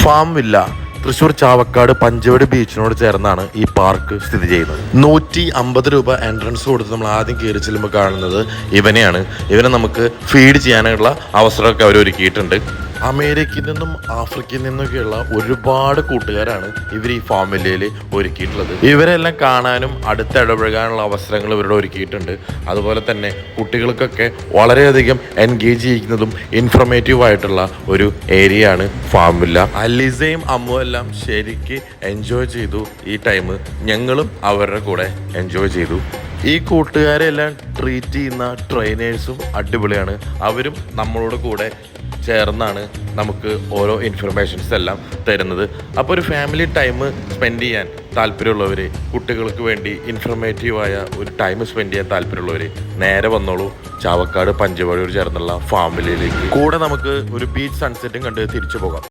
Farm villa Thrissur Chavakkad Panchavadi ബീച്ചിനോട് ചേർന്നാണ് ഈ park സ്ഥിതി ചെയ്യുന്നത്. 150 രൂപ എൻട്രൻസ് കൊടുത്ത് നമ്മൾ ആദ്യം കയറി ചെല്ലുമ്പോൾ കാണുന്നത് ഇവനെയാണ്. ഇവനെ നമുക്ക് ഫീഡ് ചെയ്യാനുള്ള അവസരമൊക്കെ അവർ ഒരുക്കിയിട്ടുണ്ട്. അമേരിക്കയിൽ നിന്നും ആഫ്രിക്കയിൽ നിന്നൊക്കെയുള്ള ഒരുപാട് കൂട്ടുകാരാണ് ഇവർ ഈ ഫാം വില്ലയിൽ ഒരുക്കിയിട്ടുള്ളത്. ഇവരെല്ലാം കാണാനും അടുത്തിടപഴകാനുള്ള അവസരങ്ങൾ ഇവരുടെ ഒരുക്കിയിട്ടുണ്ട്. അതുപോലെ തന്നെ കുട്ടികൾക്കൊക്കെ വളരെയധികം എൻഗേജ് ചെയ്യുന്നതും ഇൻഫർമേറ്റീവ് ആയിട്ടുള്ള ഒരു ഏരിയ ആണ് ഫാം വില്ല. അലീസയും അമ്മുവും എല്ലാം ശരിക്ക് എൻജോയ് ചെയ്തു ഈ ടൈം. ഞങ്ങളും അവരുടെ കൂടെ എൻജോയ് ചെയ്തു. ഈ കൂട്ടുകാരെല്ലാം ട്രീറ്റ് ചെയ്യുന്ന ട്രെയിനേഴ്സും അടിപൊളിയാണ്. അവരും നമ്മളോട് കൂടെ ചേർന്നാണ് നമുക്ക് ഓരോ ഇൻഫർമേഷൻസ് എല്ലാം തരുന്നത്. അപ്പോൾ ഒരു ഫാമിലി ടൈം സ്പെൻഡ് ചെയ്യാൻ താല്പര്യമുള്ളവർ, കുട്ടികൾക്ക് വേണ്ടി ഇൻഫർമേറ്റീവായ ഒരു ടൈം സ്പെൻഡ് ചെയ്യാൻ താല്പര്യമുള്ളവർ നേരെ വന്നോളൂ ചാവക്കാട് പഞ്ചവടിയോട് ചേർന്നുള്ള ഫാമിലിയിലേക്ക്. കൂടെ നമുക്ക് ഒരു ബീച്ച് സൺസെറ്റും കണ്ട് തിരിച്ചു പോകാം.